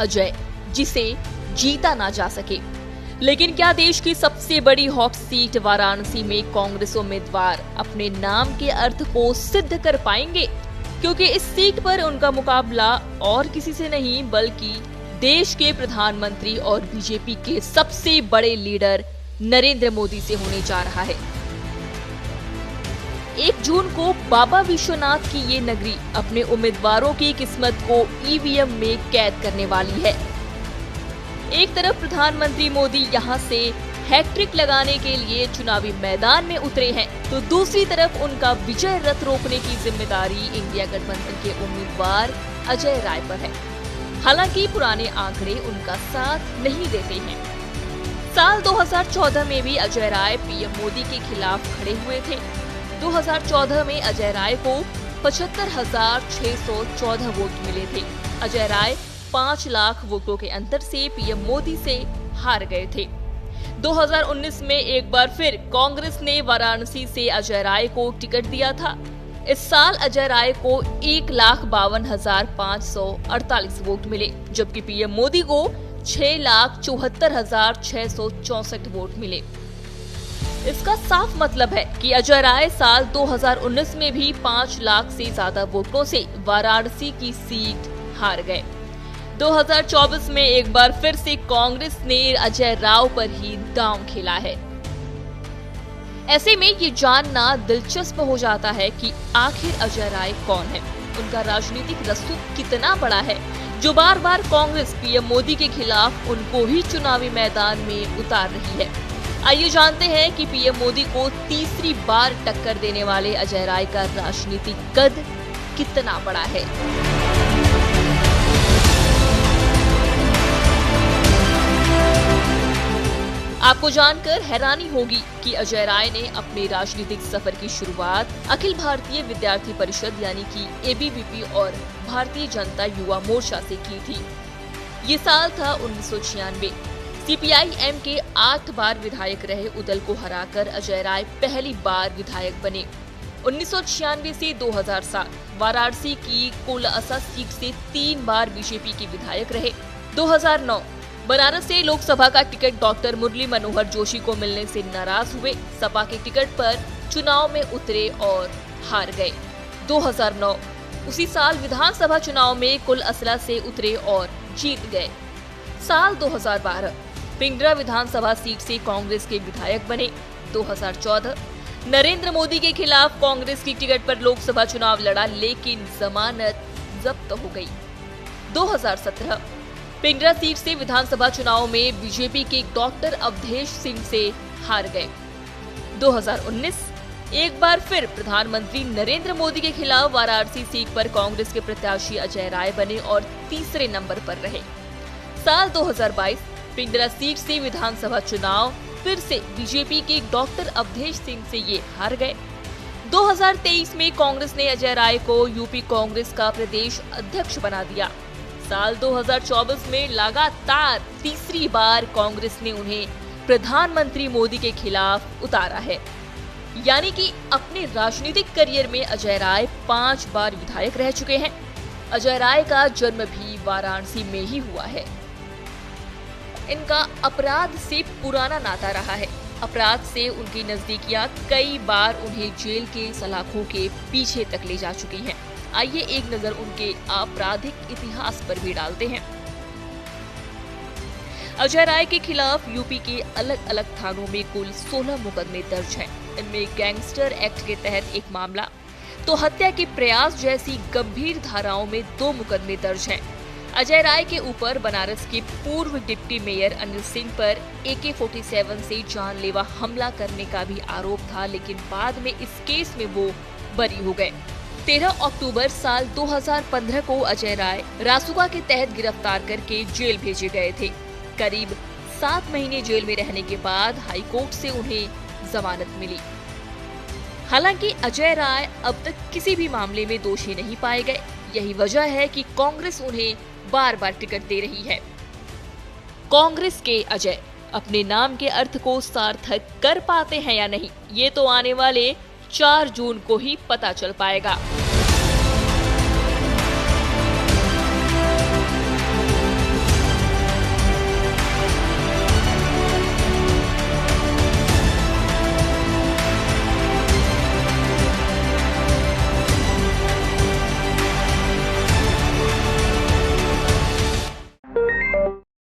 अजय, जिसे जीता ना जा सके। लेकिन क्या देश की सबसे बड़ी हॉट सीट वाराणसी में कांग्रेस उम्मीदवार अपने नाम के अर्थ को सिद्ध कर पाएंगे? क्योंकि इस सीट पर उनका मुकाबला और किसी से नहीं बल्कि देश के प्रधानमंत्री और बीजेपी के सबसे बड़े लीडर नरेंद्र मोदी से होने जा रहा है। 1 जून को बाबा विश्वनाथ की ये नगरी अपने उम्मीदवारों की किस्मत को ईवीएम में कैद करने वाली है। एक तरफ प्रधानमंत्री मोदी यहां से हैट्रिक लगाने के लिए चुनावी मैदान में उतरे हैं, तो दूसरी तरफ उनका विजय रथ रोकने की जिम्मेदारी इंडिया गठबंधन के उम्मीदवार अजय राय पर है। हालांकि पुराने आंकड़े उनका साथ नहीं देते हैं। साल 2014 में भी अजय राय पीएम मोदी के खिलाफ खड़े हुए थे। 2014 में अजय राय को 75,614 वोट मिले थे। अजय राय 5 लाख वोटों के अंतर से पीएम मोदी से हार गए थे। 2019 में एक बार फिर कांग्रेस ने वाराणसी से अजय राय को टिकट दिया था। इस साल अजय राय को 1,52,548 वोट मिले, जबकि पीएम मोदी को 6,74,664 वोट मिले। इसका साफ मतलब है कि अजय राय साल 2019 में भी 5 लाख से ज्यादा वोटों से वाराणसी की सीट हार गए। 2024 में एक बार फिर से कांग्रेस ने अजय राव पर ही दांव खेला है। ऐसे में ये जानना दिलचस्प हो जाता है कि आखिर अजय राय कौन है, उनका राजनीतिक रसूख कितना बड़ा है, जो बार बार कांग्रेस पीएम मोदी के खिलाफ उनको ही चुनावी मैदान में उतार रही है। आइए जानते हैं कि पीएम मोदी को तीसरी बार टक्कर देने वाले अजय राय का राजनीतिक कद कितना बड़ा है। आपको जानकर हैरानी होगी कि अजय राय ने अपने राजनीतिक सफर की शुरुआत अखिल भारतीय विद्यार्थी परिषद यानी कि एबीवीपी और भारतीय जनता युवा मोर्चा से की थी। ये साल था 1996। सीपीआई-एम के 8 बार विधायक रहे उदल को हराकर अजय राय पहली बार विधायक बने। 1996 से 2007 वाराणसी की कोलअसा सीट से 3 बार बीजेपी के विधायक रहे। 2009 बनारस से लोकसभा का टिकट डॉक्टर मुरली मनोहर जोशी को मिलने से नाराज हुए, सपा के टिकट पर चुनाव में उतरे और हार गए। 2009 उसी साल विधानसभा चुनाव में कुलअसला से उतरे और जीत गए। साल 2012 पिंडरा विधानसभा सीट से कांग्रेस के विधायक बने। 2014 नरेंद्र मोदी के खिलाफ कांग्रेस की टिकट पर लोकसभा चुनाव लड़ा, लेकिन जमानत जब्त हो गई। 2017 पिंडरा सीट से विधानसभा चुनाव में बीजेपी के डॉक्टर अवधेश सिंह से हार गए। 2019 एक बार फिर प्रधानमंत्री नरेंद्र मोदी के खिलाफ वाराणसी सीट पर कांग्रेस के प्रत्याशी अजय राय बने और तीसरे नंबर पर रहे। साल 2022 पिंडरा सीट से विधानसभा चुनाव फिर से बीजेपी के डॉक्टर अवधेश सिंह से ये हार गए। 2023 में कांग्रेस ने अजय राय को यूपी कांग्रेस का प्रदेश अध्यक्ष बना दिया। साल 2024 में लगातार तीसरी बार कांग्रेस ने उन्हें प्रधानमंत्री मोदी के खिलाफ उतारा है। यानी कि अपने राजनीतिक करियर में अजय राय 5 बार विधायक रह चुके हैं। अजय राय का जन्म भी वाराणसी में ही हुआ है। इनका अपराध से पुराना नाता रहा है। अपराध से उनकी नजदीकियां कई बार उन्हें जेल के सलाखों के पीछे तक ले जा चुकी हैं। आइए एक नजर उनके आपराधिक इतिहास पर भी डालते हैं। अजय राय के खिलाफ यूपी के अलग अलग थानों में कुल 16 मुकदमे दर्ज हैं। इनमें गैंगस्टर एक्ट के तहत एक मामला तो हत्या के प्रयास जैसी गंभीर धाराओं में 2 मुकदमे दर्ज हैं। अजय राय के ऊपर बनारस के पूर्व डिप्टी मेयर अनिल सिंह पर AK-47 से जानलेवा हमला करने का भी आरोप था, लेकिन बाद में इस केस में वो बरी हो गए। 13 अक्टूबर साल 2015 को अजय राय रासुका के तहत गिरफ्तार करके जेल भेजे गए थे। करीब 7 महीने जेल में रहने के बाद हाईकोर्ट से उन्हें जमानत मिली। हालांकि अजय राय अब तक किसी भी मामले में दोषी नहीं पाए गए। यही वजह है कि कांग्रेस उन्हें बार बार टिकट दे रही है। कांग्रेस के अजय अपने नाम के अर्थ को सार्थक कर पाते हैं या नहीं, ये तो आने वाले 4 जून को ही पता चल पाएगा।